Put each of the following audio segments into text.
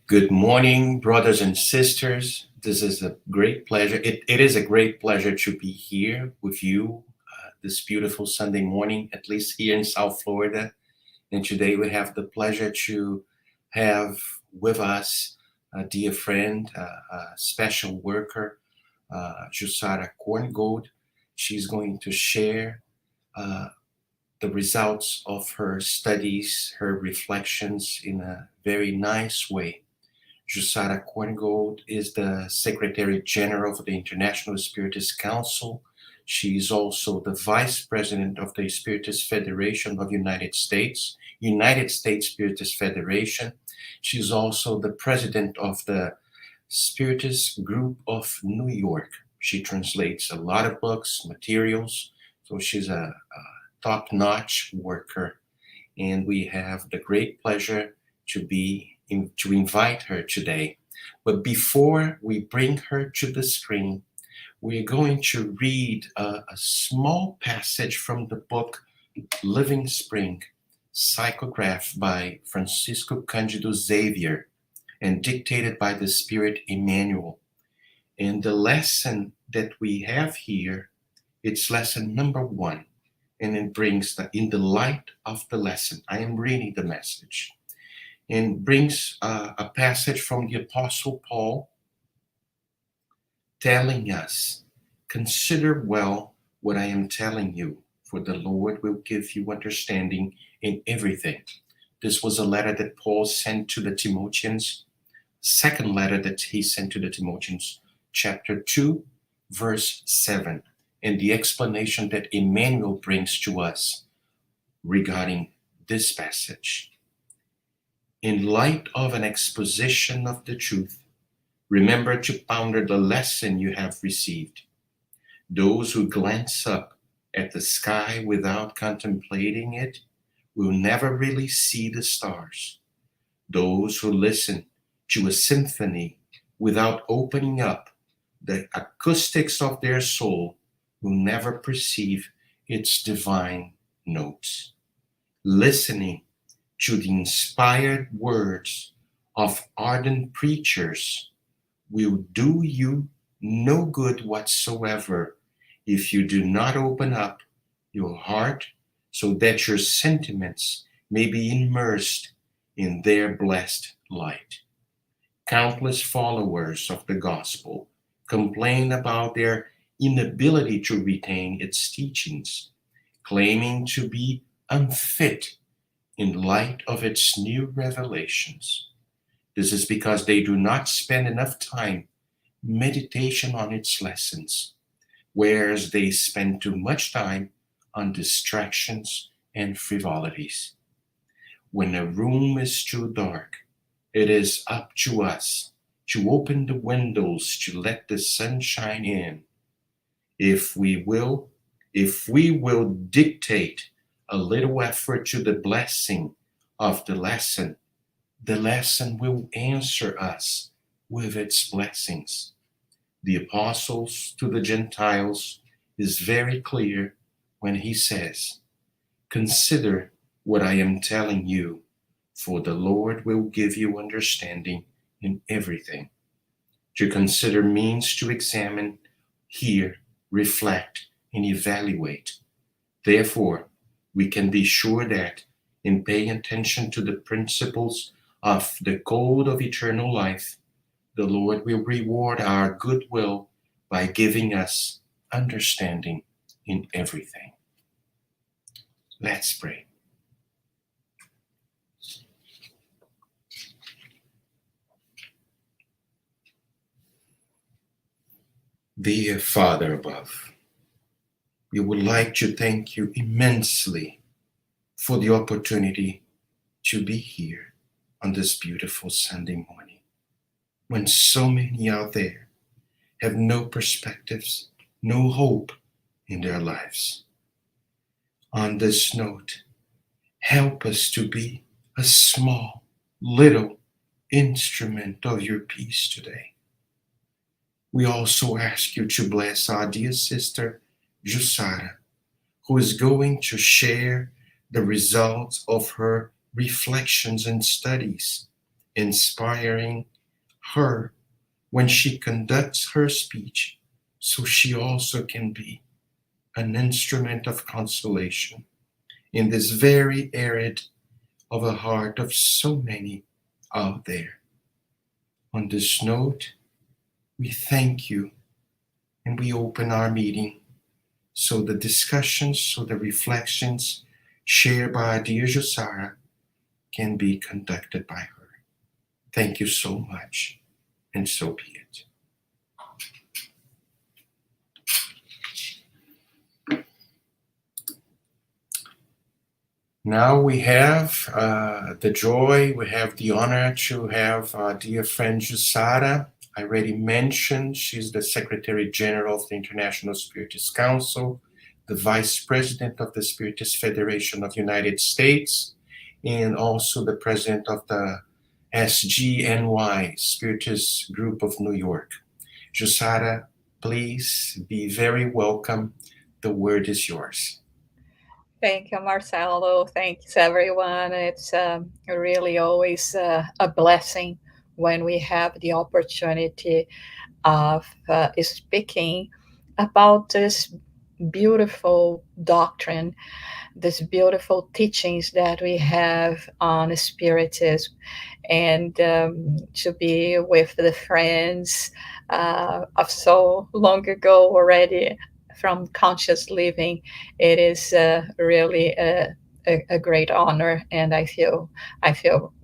Good morning, brothers and sisters. This is a great pleasure. It is a great pleasure to be here with you this beautiful Sunday morning, at least here in South Florida. And today we have the pleasure to have with us a dear friend, a special worker, Jusara Korngold. She's going to share uh, the results of her studies, her reflections in a very nice way. Jusara Korngold is the Secretary General of the International Spiritist Council. She is also the Vice President of the Spiritist Federation of United States Spiritist Federation. She's also the President of the Spiritist Group of New York. She translates a lot of books, materials, so she's a top-notch worker. And we have the great pleasure to invite her today. But before we bring her to the screen, we're going to read a small passage from the book Living Spring, psychographed by Francisco Cândido Xavier and dictated by the Spirit Emmanuel. And the lesson that we have here, it's lesson number 1. And it brings in the light of the lesson. I am reading the message. And brings a passage from the Apostle Paul telling us, consider well what I am telling you, for the Lord will give you understanding in everything. This was a letter that Paul sent to the Timotheans, second letter that he sent to the Timotheans, chapter 2, verse 7, and the explanation that Emmanuel brings to us regarding this passage. In light of an exposition of the truth, remember to ponder the lesson you have received. Those who glance up at the sky without contemplating it will never really see the stars. Those who listen to a symphony without opening up the acoustics of their soul will never perceive its divine notes. Listening to the inspired words of ardent preachers will do you no good whatsoever if you do not open up your heart so that your sentiments may be immersed in their blessed light. Countless followers of the gospel complain about their inability to retain its teachings, claiming to be unfit in light of its new revelations. This is because they do not spend enough time meditation on its lessons, whereas they spend too much time on distractions and frivolities. When a room is too dark, it is up to us to open the windows to let the sun shine in. If we will dictate a little effort to the blessing of the lesson will answer us with its blessings. The apostles to the Gentiles is very clear when he says, consider what I am telling you, for the Lord will give you understanding in everything. To consider means to examine, hear, reflect, and evaluate. Therefore, we can be sure that in paying attention to the principles of the code of eternal life, the Lord will reward our goodwill by giving us understanding in everything. Let's pray. Dear Father above, we would like to thank you immensely for the opportunity to be here on this beautiful Sunday morning, when so many out there have no perspectives, no hope in their lives. On this note, help us to be a small, little instrument of your peace today. We also ask you to bless our dear sister, Jusara, who is going to share the results of her reflections and studies inspiring her when she conducts her speech, so she also can be an instrument of consolation in this very arid of a heart of so many out there. On this note, we thank you and we open our meeting so the discussions, so the reflections shared by our dear Josara can be conducted by her. Thank you so much, and so be it. Now we have the joy, we have the honor to have our dear friend Jussara. I already mentioned she's the Secretary General of the International Spiritist Council, the Vice President of the Spiritist Federation of the United States, and also the President of the SGNY, Spiritist Group of New York. Jussara, please be very welcome. The word is yours. Thank you, Marcelo. Thanks, everyone. It's really always a blessing when we have the opportunity of speaking about this beautiful doctrine, this beautiful teachings that we have on Spiritism, and to be with the friends of so long ago already from conscious living. It is really a great honor, and I feel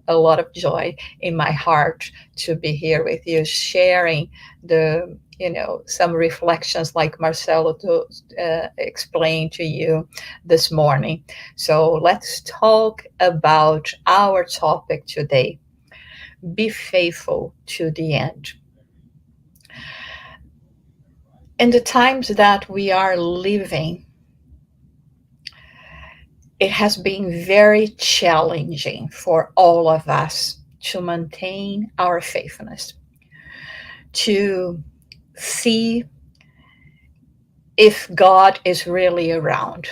a lot of joy in my heart to be here with you, sharing the some reflections like Marcelo to explain to you this morning. So let's talk about our topic today: be faithful to the end. In the times that we are living, it has been very challenging for all of us to maintain our faithfulness, to see if God is really around.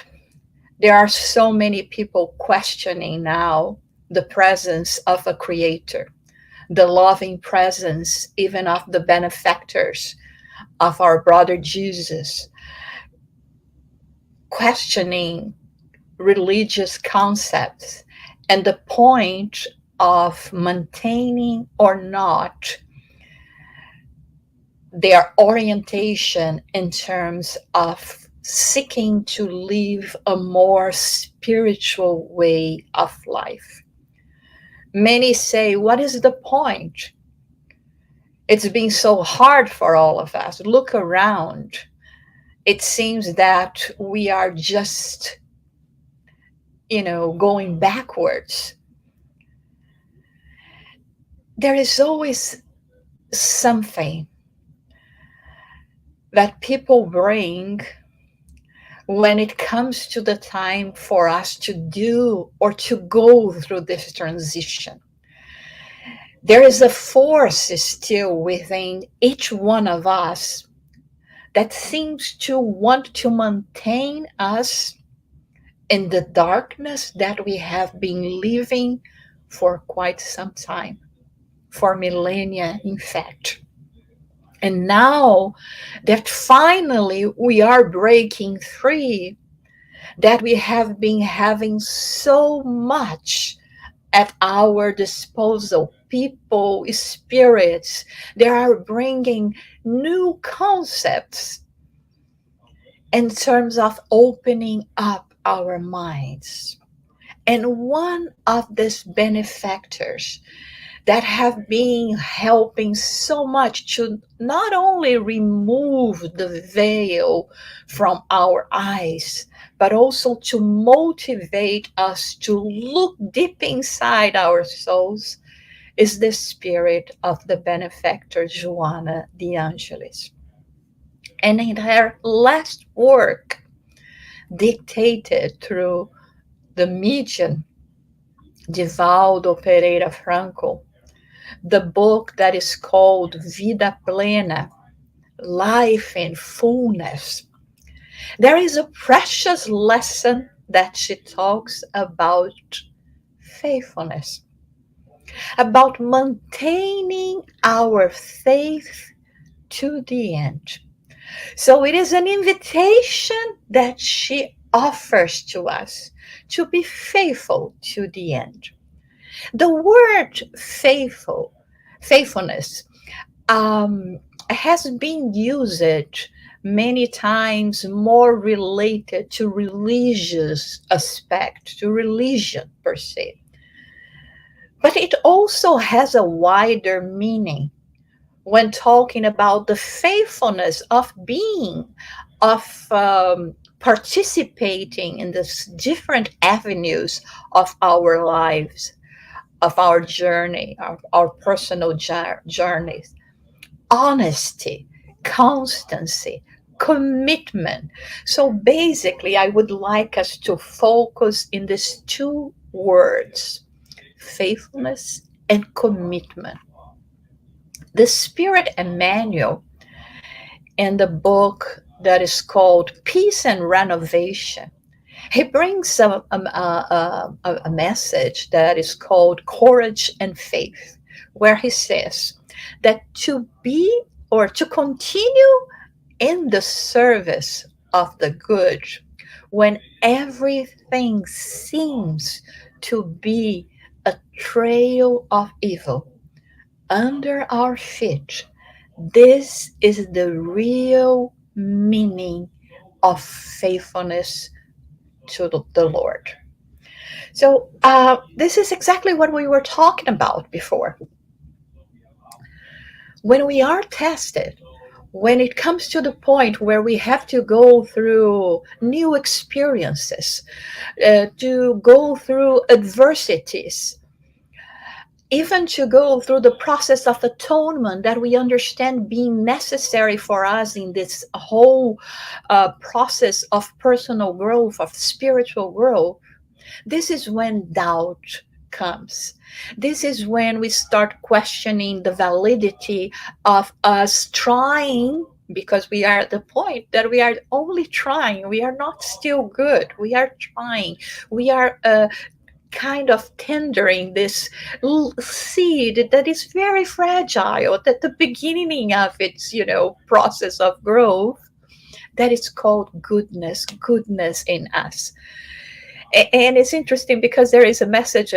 There are so many people questioning now the presence of a creator, the loving presence even of the benefactors of our brother Jesus, questioning religious concepts and the point of maintaining or not their orientation in terms of seeking to live a more spiritual way of life. Many say, what is the point? It's been so hard for all of us. Look around. It seems that we are just, going backwards. There is always something that people bring when it comes to the time for us to do or to go through this transition. There is a force still within each one of us that seems to want to maintain us in the darkness that we have been living for quite some time, for millennia, in fact. And now that finally we are breaking free, that we have been having so much at our disposal, people, spirits, they are bringing new concepts in terms of opening up our minds. And one of these benefactors that have been helping so much to not only remove the veil from our eyes, but also to motivate us to look deep inside our souls, is the spirit of the benefactor Joana de Angelis. And in her last work, dictated through the medium Divaldo Pereira Franco, the book that is called Vida Plena, Life in Fullness, there is a precious lesson that she talks about faithfulness. about maintaining our faith to the end. So it is an invitation that she offers to us to be faithful to the end. The word faithfulness, um, has been used many times more related to religious aspect, to religion per se. But it also has a wider meaning when talking about the faithfulness of being, of participating in the different avenues of our lives, of our journey, our personal journeys. Honesty, constancy, commitment. So basically, I would like us to focus in these two words: faithfulness and commitment. The Spirit Emmanuel, in the book that is called Peace and Renovation, he brings a message that is called Courage and Faith, where he says that to be or to continue in the service of the good when everything seems to be a trail of evil under our feet, this is the real meaning of faithfulness to the Lord. So, this is exactly what we were talking about before. When we are tested, when it comes to the point where we have to go through new experiences, to go through adversities, even to go through the process of atonement that we understand being necessary for us in this whole process of personal growth, of spiritual growth, this is when doubt comes. This is when we start questioning the validity of us trying, because we are at the point that we are only trying. We are not still good. We are trying. We are kind of tendering this seed that is very fragile at the beginning of its process of growth, that is called goodness in us. And it's interesting because there is a message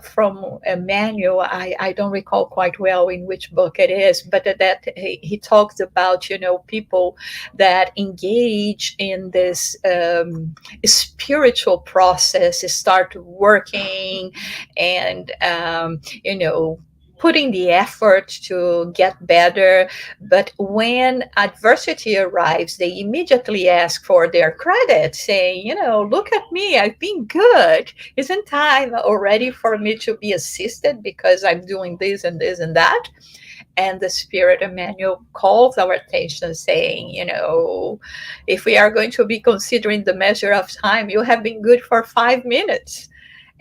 from Emmanuel. I don't recall quite well in which book it is, but that he talks about, people that engage in this spiritual process, start working and, putting the effort to get better. But when adversity arrives, they immediately ask for their credit, saying, look at me, I've been good. Isn't time already for me to be assisted because I'm doing this and this and that? And the Spirit Emmanuel calls our attention, saying, if we are going to be considering the measure of time, you have been good for 5 minutes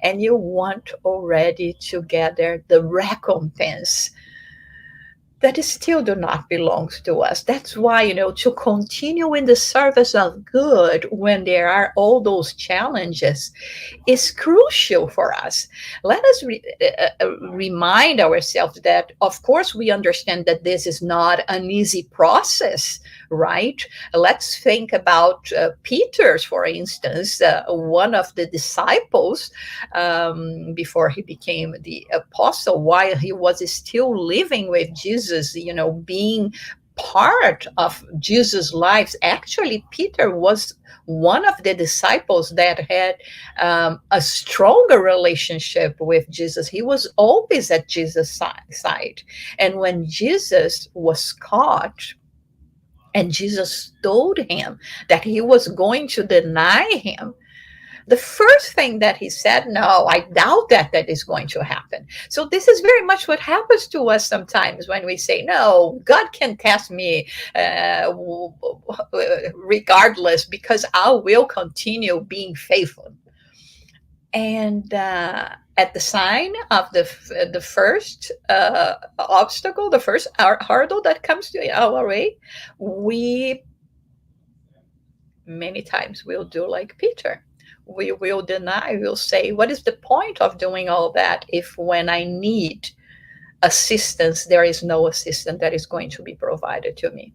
and you want already to gather the recompense that still do not belong to us. That's why, to continue in the service of good when there are all those challenges is crucial for us. Let us remind ourselves that, of course, we understand that this is not an easy process, right? Let's think about Peter, for instance, one of the disciples, before he became the apostle, while he was still living with Jesus, being part of Jesus' life. Actually, Peter was one of the disciples that had a stronger relationship with Jesus. He was always at Jesus' side. And when Jesus was caught, and Jesus told him that he was going to deny him, the first thing that he said, no, I doubt that is going to happen. So this is very much what happens to us sometimes when we say, no, God can test me regardless, because I will continue being faithful. And at the sign of the first obstacle, the first hurdle that comes to our way, we many times will do like Peter. We will deny, we'll say, what is the point of doing all that if when I need assistance, there is no assistance that is going to be provided to me?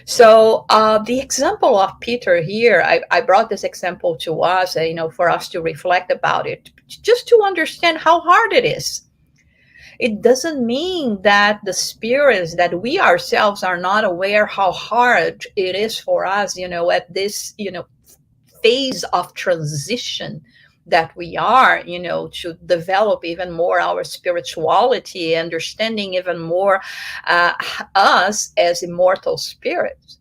So the example of Peter here, I brought this example to us, for us to reflect about it, just to understand how hard it is. It doesn't mean that the spirits, that we ourselves are not aware how hard it is for us, at this, phase of transition that we are, to develop even more our spirituality, understanding even more uh, us as immortal spirits,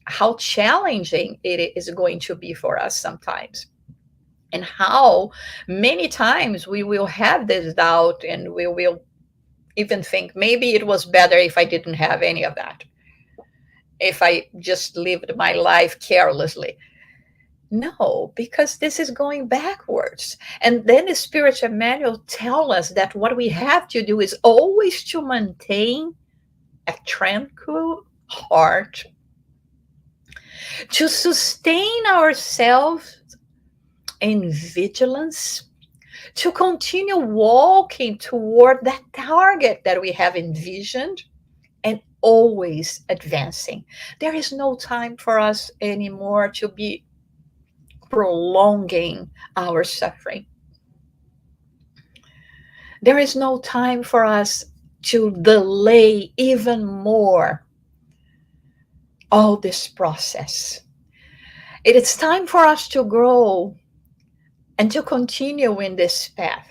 how challenging it is going to be for us sometimes. And how many times we will have this doubt, and we will even think maybe it was better if I didn't have any of that, if I just lived my life carelessly. No, because this is going backwards. And then the spiritual manual tell us that what we have to do is always to maintain a tranquil heart, to sustain ourselves in vigilance, to continue walking toward that target that we have envisioned, and always advancing. There is no time for us anymore to be prolonging our suffering. There is no time for us to delay even more all this process. It is time for us to grow and to continue in this path.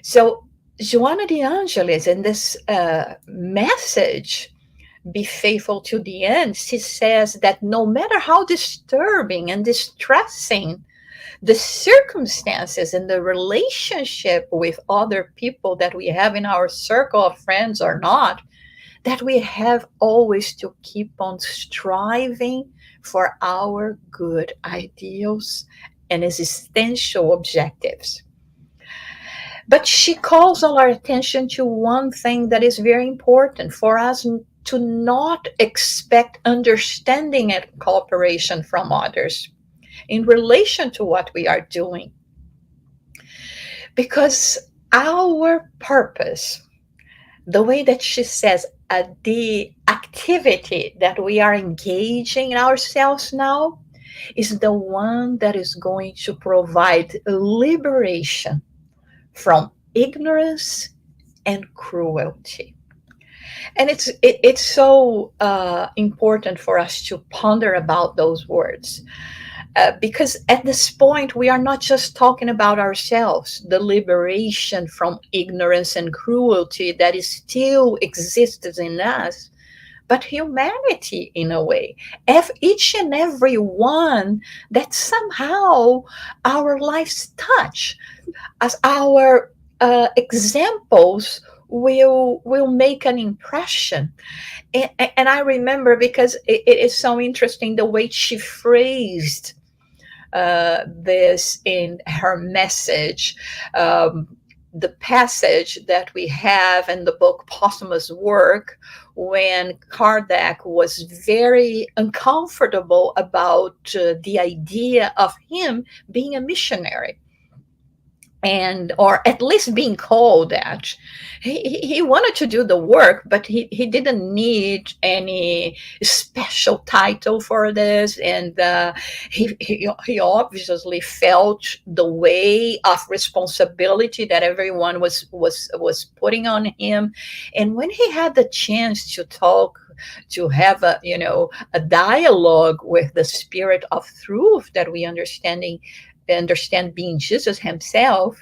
So, Joanna de Angelis, in this message, Be Faithful to the End, she says that no matter how disturbing and distressing the circumstances and the relationship with other people that we have in our circle of friends or not, that we have always to keep on striving for our good ideals and existential objectives. But she calls all our attention to one thing that is very important for us, to not expect understanding and cooperation from others in relation to what we are doing. Because our purpose, the way that she says, the activity that we are engaging ourselves now, is the one that is going to provide liberation from ignorance and cruelty. And it's so important for us to ponder about those words, because at this point we are not just talking about ourselves, the liberation from ignorance and cruelty that is still exists in us, but humanity in a way. Each and every one that somehow our lives touch, as our examples will make an impression. And I remember, because it is so interesting the way she phrased this in her message. The passage that we have in the book Posthumous Work, when Kardec was very uncomfortable about the idea of him being a missionary, and or at least being called that. He wanted to do the work, but he didn't need any special title for this. And he obviously felt the weight of responsibility that everyone was putting on him. And when he had the chance to talk, to have a dialogue with the Spirit of Truth that we understand being Jesus himself,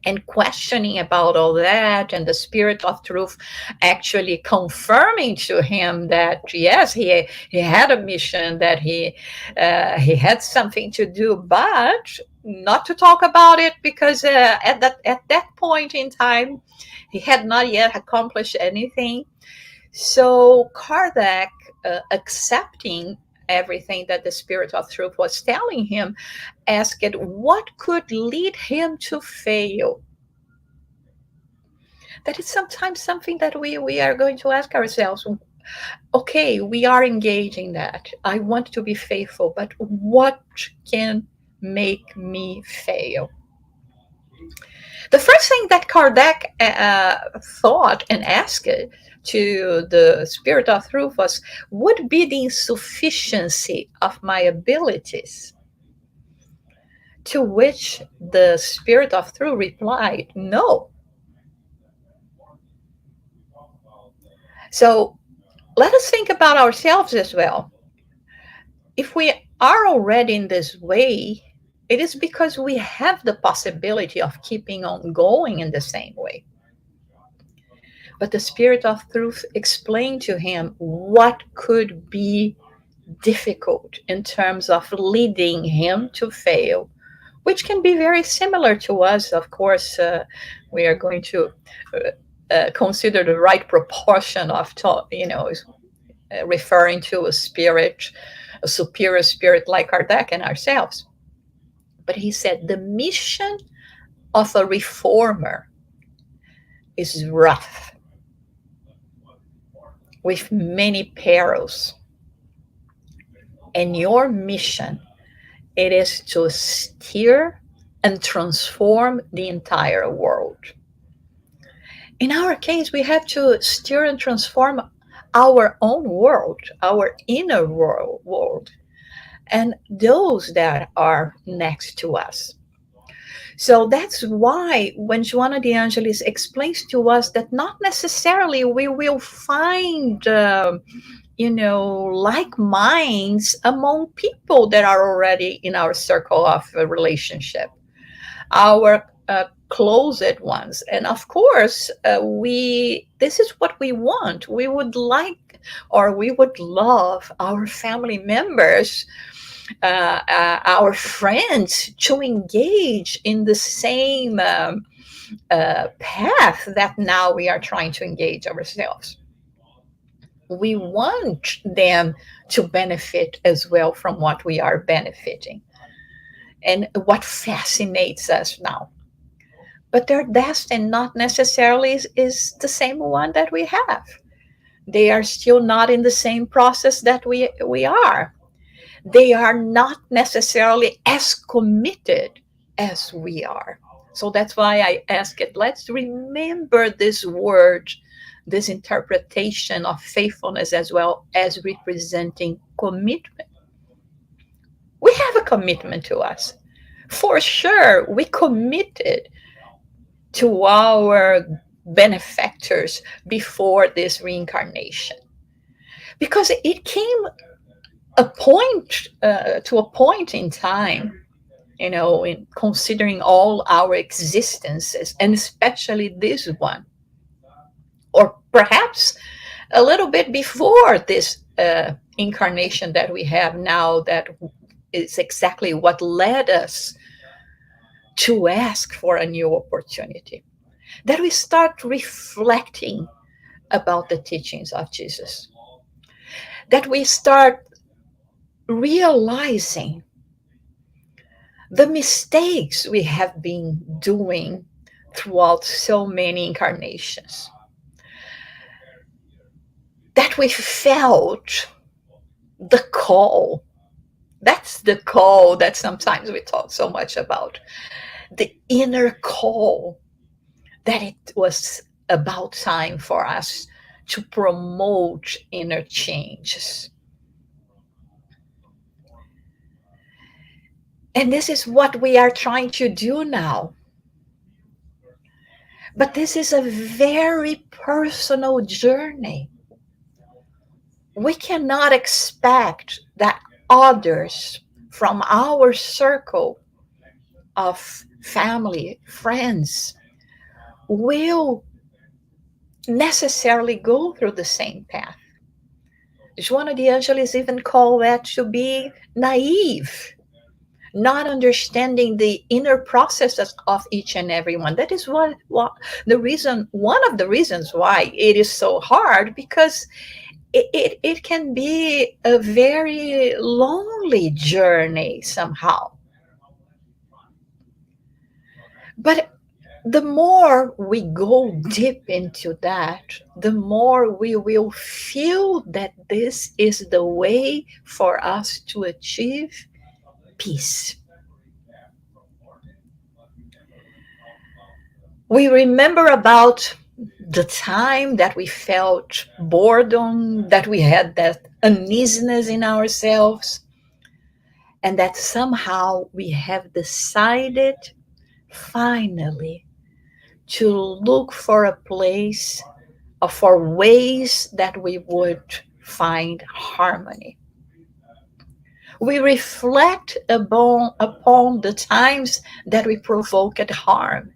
and questioning about all that, and the Spirit of Truth actually confirming to him that yes, he had a mission, that he had something to do, but not to talk about it, because at that point in time he had not yet accomplished anything. So Kardec, accepting everything that the Spirit of Truth was telling him, asked what could lead him to fail. That is sometimes something that we are going to ask ourselves. Okay, we are engaging that. I want to be faithful, but what can make me fail? The first thing that Kardec thought and asked to the Spirit of Truth was, would be the insufficiency of my abilities? To which the Spirit of Truth replied, no. So let us think about ourselves as well. If we are already in this way, it is because we have the possibility of keeping on going in the same way. But the Spirit of Truth explained to him what could be difficult in terms of leading him to fail, which can be very similar to us. Of course, we are going to consider the right proportion of, referring to a spirit, a superior spirit like Kardec and ourselves. But he said the mission of a reformer is rough, with many perils. And your mission, it is to steer and transform the entire world. In our case, we have to steer and transform our own world, our inner world, and those that are next to us. So that's why when Joana de Angelis explains to us that not necessarily we will find, like minds among people that are already in our circle of relationship, our closed ones. And of course, this is what we want. We would like, or we would love our family members, our friends, to engage in the same path that now we are trying to engage ourselves. We want them to benefit as well from what we are benefiting. And what fascinates us now. But their destiny not necessarily is the same one that we have. They are still not in the same process that we are. They are not necessarily as committed as we are. So that's why I ask it. Let's remember this word, this interpretation of faithfulness as well as representing commitment. We have a commitment to us. For sure, we committed to our benefactors before this reincarnation, because it came to a point in time, in considering all our existences, and especially this one, or perhaps a little bit before this incarnation that we have now, that is exactly what led us to ask for a new opportunity, that we start reflecting about the teachings of Jesus, that we start realizing the mistakes we have been doing throughout so many incarnations, that we felt the call. That's the call that sometimes we talk so much about, the inner call, that it was about time for us to promote inner changes. And this is what we are trying to do now. But this is a very personal journey. We cannot expect that others from our circle of family, friends, will necessarily go through the same path. Joana de Angelis even called that to be naive, not understanding the inner processes of each and every one. That is one of the reasons why it is so hard, because it can be a very lonely journey somehow. But the more we go deep into that, the more we will feel that this is the way for us to achieve peace. We remember about the time that we felt boredom, that we had that uneasiness in ourselves, and that somehow we have decided finally to look for a place or for ways that we would find harmony. We reflect upon the times that we provoked harm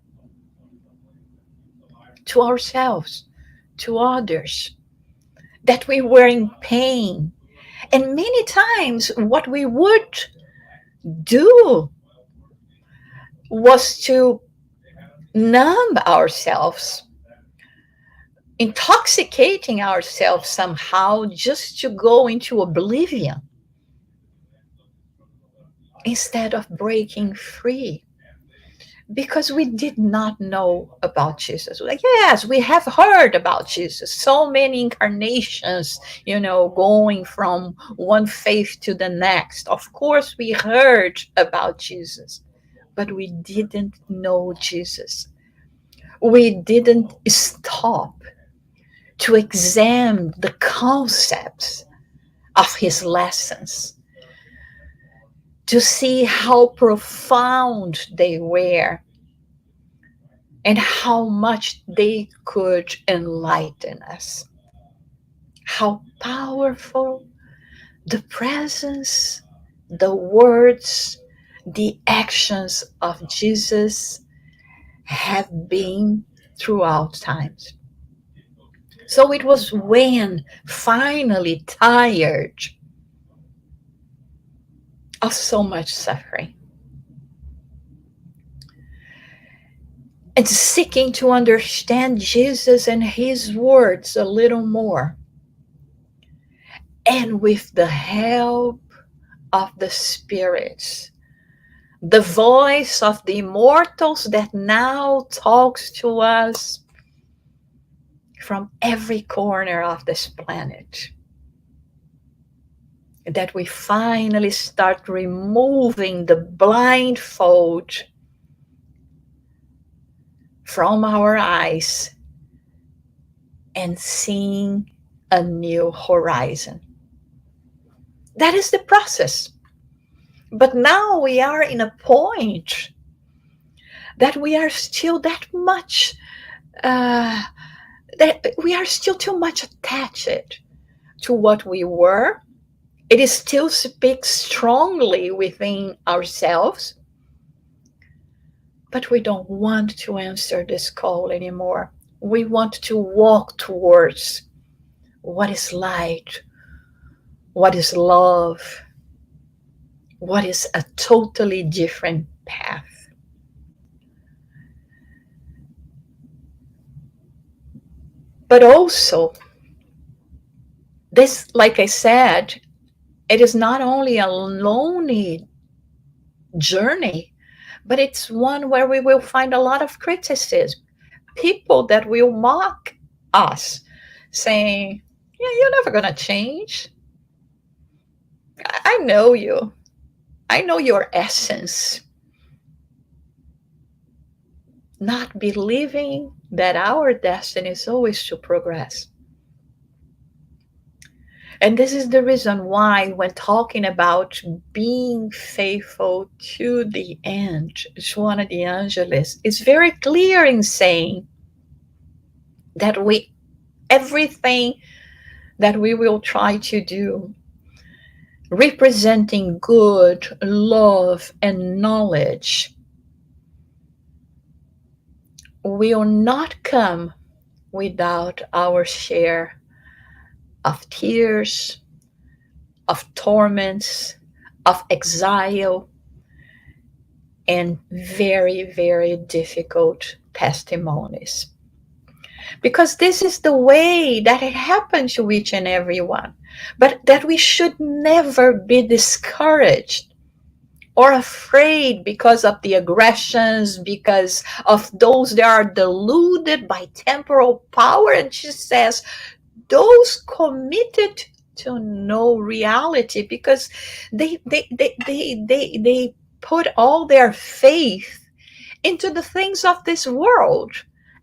to ourselves, to others, that we were in pain. And many times, what we would do was to numb ourselves, intoxicating ourselves somehow just to go into oblivion instead of breaking free because we did not know about Jesus. Like, yes, we have heard about Jesus, so many incarnations, going from one faith to the next. Of course, we heard about Jesus, but we didn't know Jesus. We didn't stop to examine the concepts of his lessons, to see how profound they were and how much they could enlighten us. How powerful the presence, the words, the actions of Jesus have been throughout times. So it was when finally tired of so much suffering and seeking to understand Jesus and his words a little more, and with the help of the spirits, the voice of the immortals that now talks to us from every corner of this planet, that we finally start removing the blindfold from our eyes and seeing a new horizon. That is the process. But now we are in a point that we are still that much, that we are still too much attached to what we were. It is still speaks strongly within ourselves, but we don't want to answer this call anymore. We want to walk towards what is light, what is love, what is a totally different path. But also, this, like I said, it is not only a lonely journey, but it's one where we will find a lot of criticism. People that will mock us, saying, yeah, you're never going to change. I know you. I know your essence. Not believing that our destiny is always to progress. And this is the reason why, when talking about being faithful to the end, Joana de Angelis is very clear in saying that everything that we will try to do, representing good, love, and knowledge, will not come without our share of tears, of torments, of exile, and very, very difficult testimonies. Because this is the way that it happens to each and every one. But that we should never be discouraged or afraid because of the aggressions, because of those that are deluded by temporal power. And she says, those committed to no reality, because they put all their faith into the things of this world.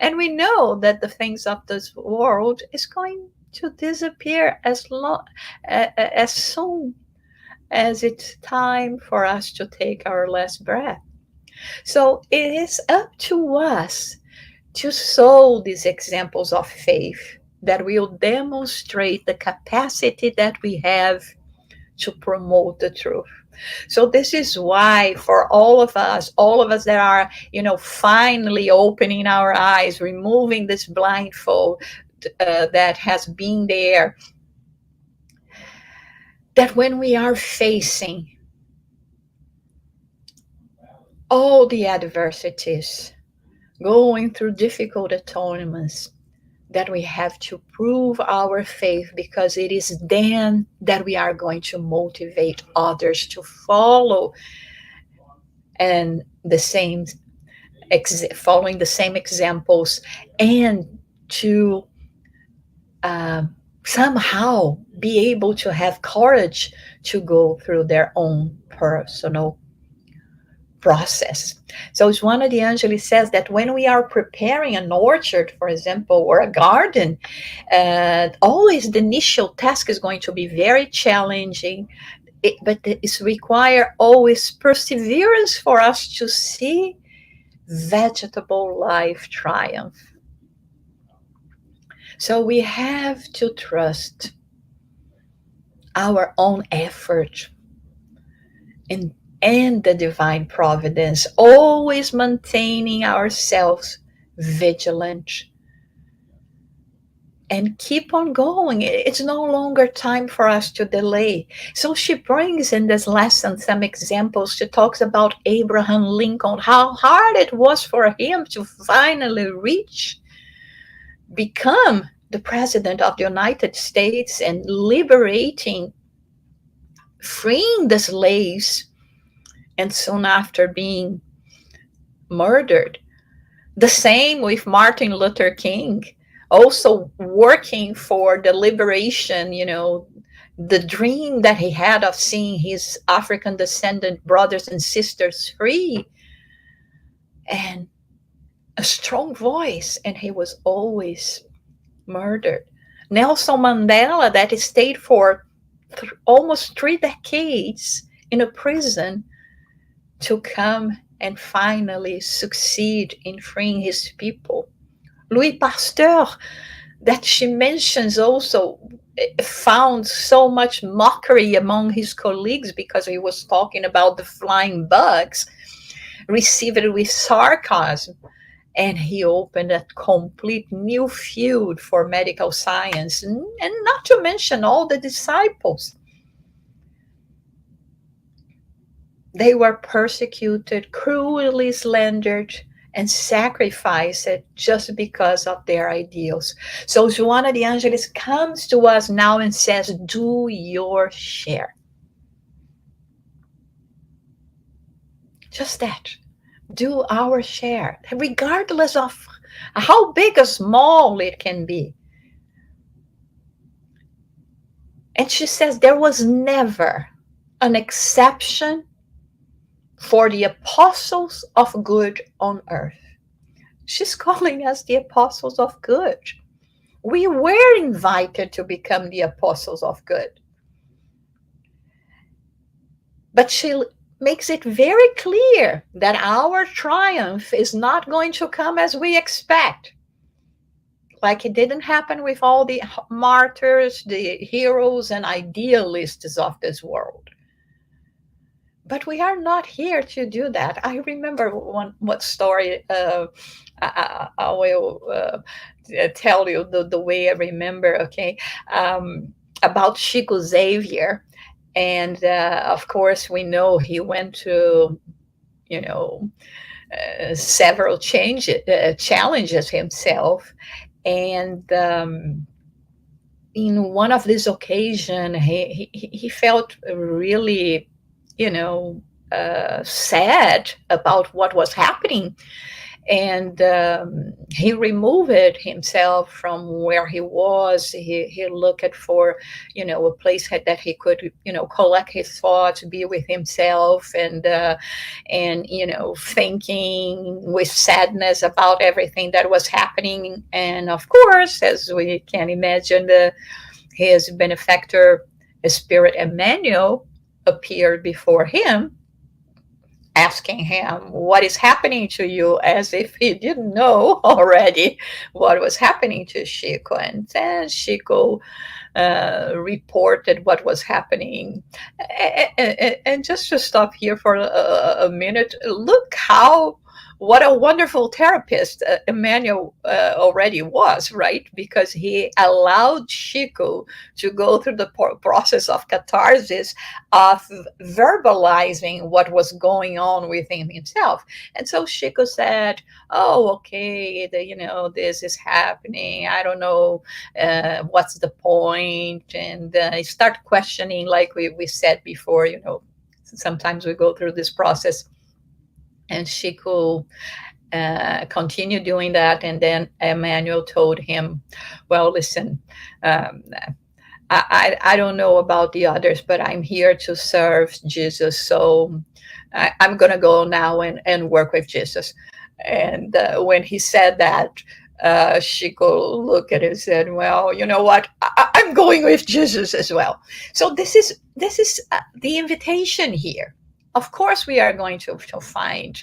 And we know that the things of this world is going to disappear as soon as it's time for us to take our last breath. So it is up to us to sow these examples of faith that will demonstrate the capacity that we have to promote the truth. So this is why, for all of us that are, finally opening our eyes, removing this blindfold that has been there, that when we are facing all the adversities, going through difficult atonements, that we have to prove our faith, because it is then that we are going to motivate others to follow and the same following the same examples, and to somehow be able to have courage to go through their own personal process. So Joana de Angelis says that when we are preparing an orchard, for example, or a garden, always the initial task is going to be very challenging, but it's require always perseverance for us to see vegetable life triumph. So we have to trust our own effort and the divine providence, always maintaining ourselves vigilant and keep on going. It's no longer time for us to delay. So she brings in this lesson some examples. She talks about Abraham Lincoln, how hard it was for him to finally become the president of the United States and freeing the slaves, and soon after being murdered. The same with Martin Luther King, also working for the liberation, the dream that he had of seeing his African descendant brothers and sisters free, and a strong voice, and he was always murdered. Nelson Mandela, that stayed for almost 3 decades in a prison to come and finally succeed in freeing his people. Louis Pasteur, that she mentions, also found so much mockery among his colleagues because he was talking about the flying bugs, received it with sarcasm, and he opened a complete new field for medical science, and not to mention all the disciples. They were persecuted, cruelly slandered, and sacrificed just because of their ideals. So Joana de Angelis comes to us now and says, do your share. Just that. Do our share, regardless of how big or small it can be. And she says there was never an exception for the apostles of good on earth. She's calling us the apostles of good. We were invited to become the apostles of good. But she makes it very clear that our triumph is not going to come as we expect. Like it didn't happen with all the martyrs, the heroes, and idealists of this world. But we are not here to do that. I remember what story I will tell you the way I remember, okay, about Chico Xavier. And of course, we know he went to, several challenges himself. And in one of these occasions, he felt really, sad about what was happening, and he removed himself from where he was. He looked for, a place that he could, collect his thoughts, be with himself, and thinking with sadness about everything that was happening. And of course, as we can imagine, his benefactor, Spirit Emmanuel, appeared before him, asking him what is happening to you, as if he didn't know already what was happening to Chico. And then Chico reported what was happening. And just to stop here for a minute, look what a wonderful therapist Emmanuel already was, right? Because he allowed Chico to go through the process of catharsis, of verbalizing what was going on within himself. And so Chico said, "Oh, okay, this is happening. I don't know what's the point." And I start questioning, like we said before, sometimes we go through this process. And Chico continued doing that. And then Emmanuel told him, "Well, listen, I don't know about the others, but I'm here to serve Jesus. So I'm going to go now and work with Jesus." And when he said that, Chico looked at it and said, "Well, you know what? I'm going with Jesus as well." So this is the invitation here. Of course, we are going to find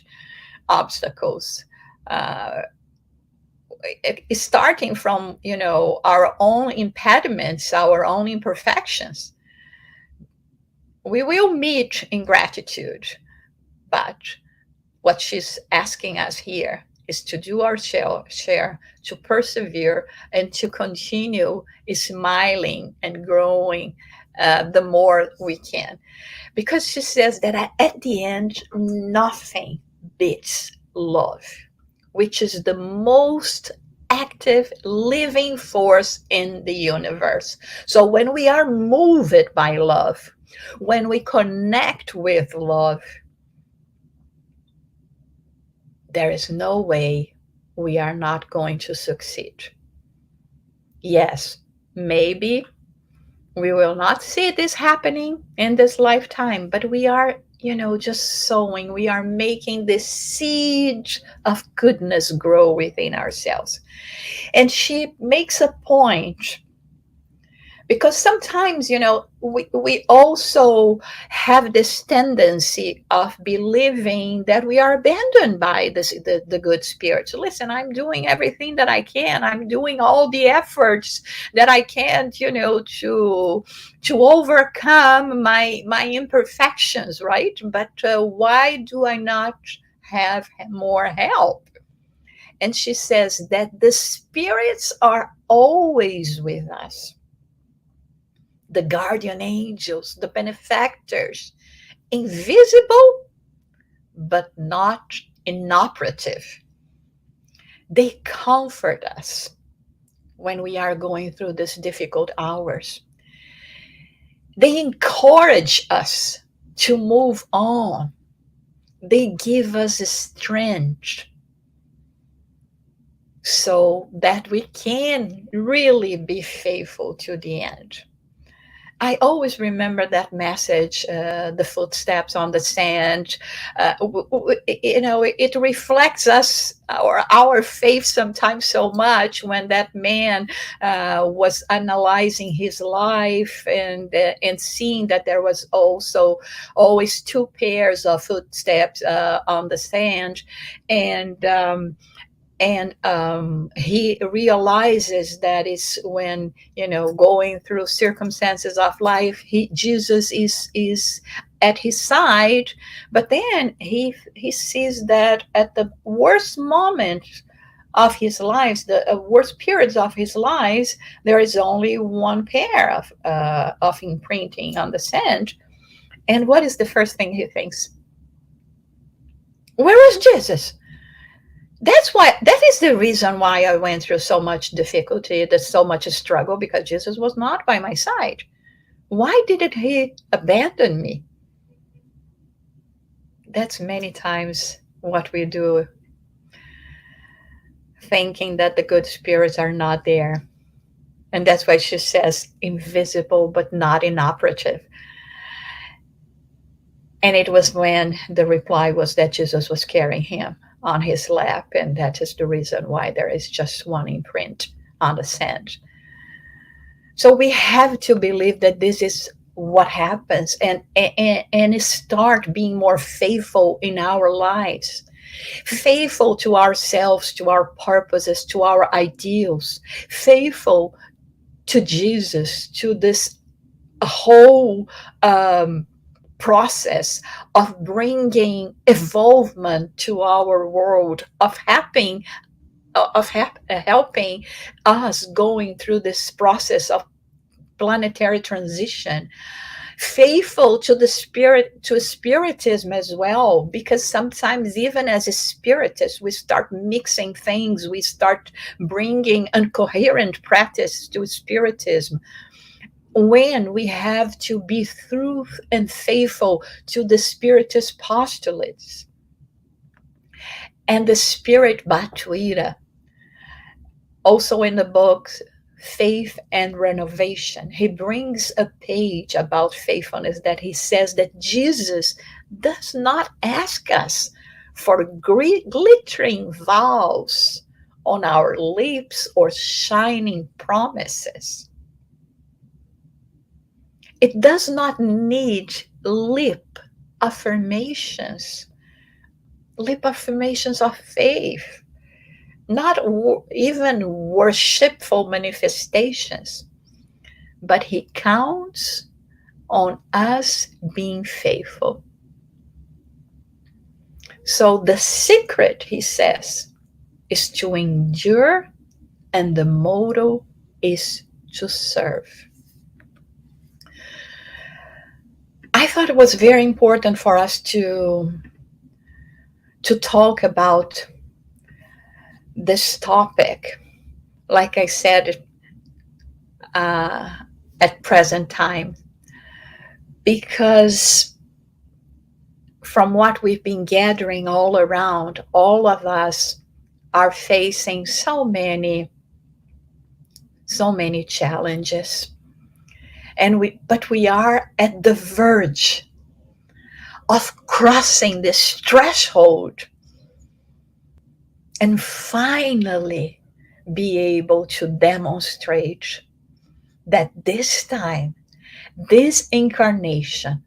obstacles, starting from our own impediments, our own imperfections. We will meet ingratitude, but what she's asking us here is to do our share, to persevere, and to continue smiling and growing the more we can. Because she says that at the end, nothing beats love, which is the most active living force in the universe. So when we are moved by love, when we connect with love, there is no way we are not going to succeed. Yes, maybe we will not see this happening in this lifetime, but we are, just sowing. We are making this seed of goodness grow within ourselves. And she makes a point, because sometimes, we also have this tendency of believing that we are abandoned by the good spirits. Listen, I'm doing everything that I can. I'm doing all the efforts that I can, to overcome my imperfections, right? But why do I not have more help? And she says that the spirits are always with us. The guardian angels, the benefactors, invisible but not inoperative. They comfort us when we are going through these difficult hours. They encourage us to move on. They give us strength so that we can really be faithful to the end. I always remember that message, the footsteps on the sand. It reflects us, our faith sometimes so much, when that man was analyzing his life and seeing that there was also always two pairs of footsteps on the sand. And he realizes that it's when going through circumstances of life, Jesus is at his side, but then he sees that at the worst moment of his lives, the worst periods of his lives, there is only one pair of imprinting on the sand. And what is the first thing he thinks? Where is Jesus? That is the reason why I went through so much difficulty, there's so much struggle, because Jesus was not by my side. Why didn't he abandon me? That's many times what we do, thinking that the good spirits are not there. And that's why she says invisible but not inoperative. And it was when the reply was that Jesus was carrying him on his lap, and that is the reason why there is just one imprint on the sand. So we have to believe that this is what happens, and start being more faithful in our lives, faithful to ourselves, to our purposes, to our ideals, faithful to Jesus, to this whole process of bringing evolvement to our world, of helping us going through this process of planetary transition, faithful to the spirit, to spiritism as well, because sometimes even as a spiritist we start mixing things, we start bringing incoherent practice to spiritism, when we have to be true and faithful to the spiritist postulates. And the spirit Batuira, also in the book Faith and Renovation, he brings a page about faithfulness that he says that Jesus does not ask us for glittering vows on our lips or shining promises. It does not need affirmations, lip affirmations of faith, not even worshipful manifestations, but he counts on us being faithful. So the secret, he says, is to endure, and the motto is to serve. I thought it was very important for us to talk about this topic, like I said, at present time, because from what we've been gathering all around, all of us are facing so many challenges, but we are at the verge of crossing this threshold and finally be able to demonstrate that this time, this incarnation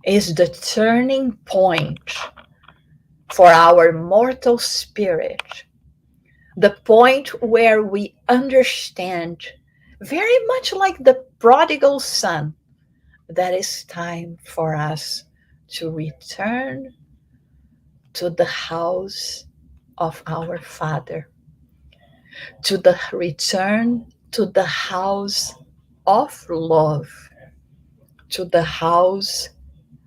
is the turning point for our mortal spirit, the point where we understand, very much like the prodigal son, that it's time for us to return to the house of our Father, to the return to the house of love, to the house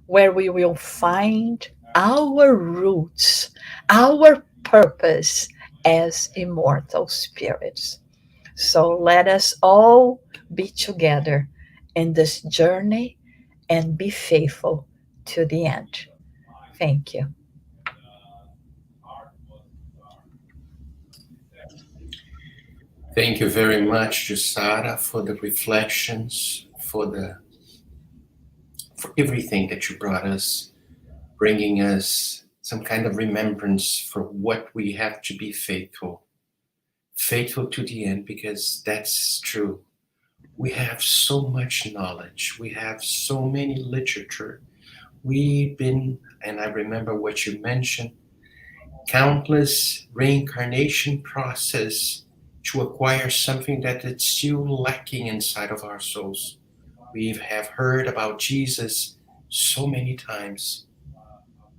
where we will find our roots, our purpose as immortal spirits. So let us all be together in this journey and be faithful to the end. Thank you. Thank you very much, Jusara, for the reflections, for everything that you brought us, bringing us some kind of remembrance for what we have to be faithful to the end, because that's true. We have so much knowledge, we have so many literature. We've been, and I remember what you mentioned, countless reincarnation process to acquire something that is still lacking inside of our souls. We have heard about Jesus so many times.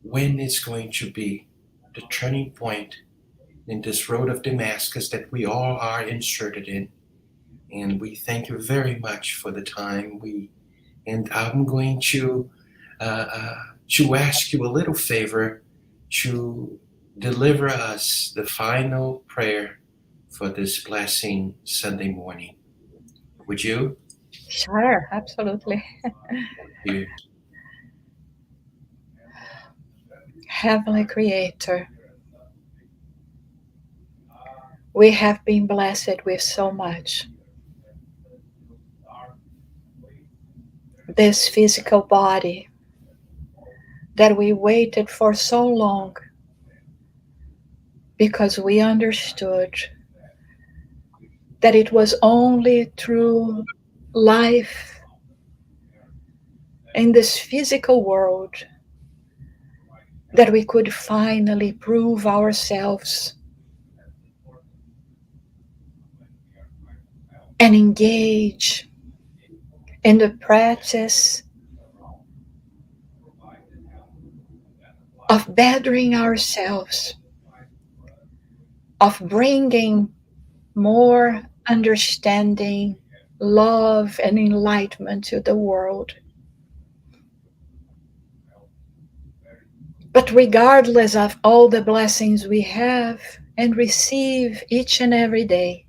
When is going to be the turning point in this road of Damascus that we all are inserted in? And we thank you very much for the time. And I'm going to ask you a little favor to deliver us the final prayer for this blessing Sunday morning. Would you? Sure, absolutely. You Heavenly Creator, we have been blessed with so much. This physical body that we waited for so long because we understood that it was only through life in this physical world that we could finally prove ourselves and engage in the practice of bettering ourselves, of bringing more understanding, love, and enlightenment to the world. But regardless of all the blessings we have and receive each and every day,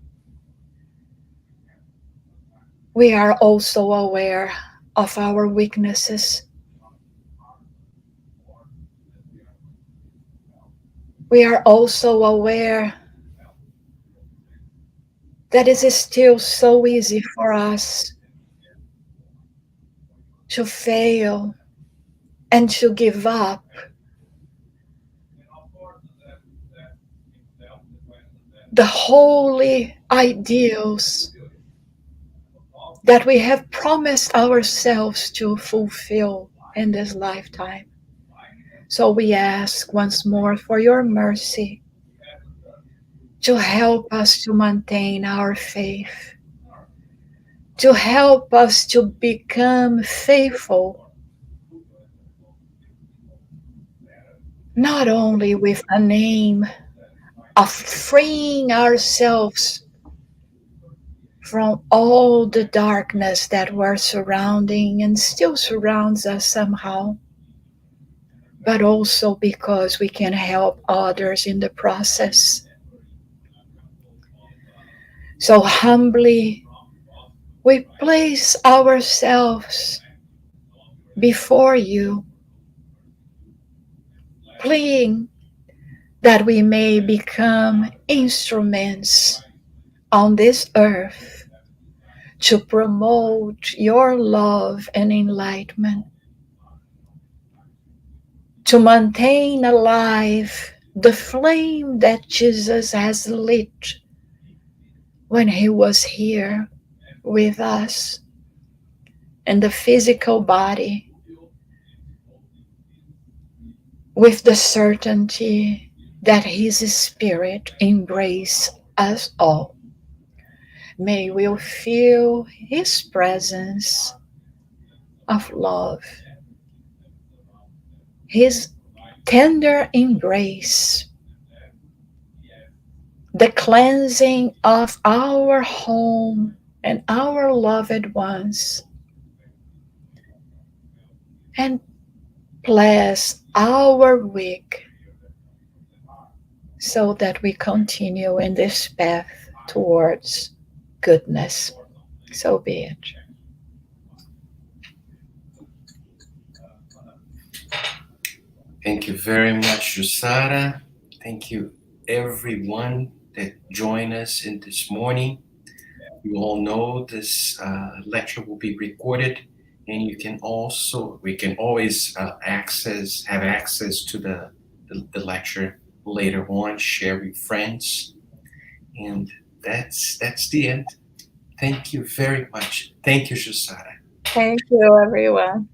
we are also aware of our weaknesses. We are also aware that it is still so easy for us to fail and to give up. The holy ideals that we have promised ourselves to fulfill in this lifetime. So we ask once more for your mercy to help us to maintain our faith, to help us to become faithful, not only with a name of freeing ourselves from all the darkness that were surrounding and still surrounds us somehow, but also because we can help others in the process. So humbly, we place ourselves before you, pleading that we may become instruments on this earth to promote your love and enlightenment, to maintain alive the flame that Jesus has lit when he was here with us in the physical body, with the certainty that his spirit embraces us all. May we feel his presence of love, his tender embrace, the cleansing of our home and our loved ones, and bless our week so that we continue in this path towards goodness. So be it. Thank you very much, Jusara. Thank you, everyone that joined us in this morning. You all know this lecture will be recorded, and we can always have access to the lecture later on. Share with friends, and that's the end. Thank you very much. Thank you, Jusara. Thank you, everyone.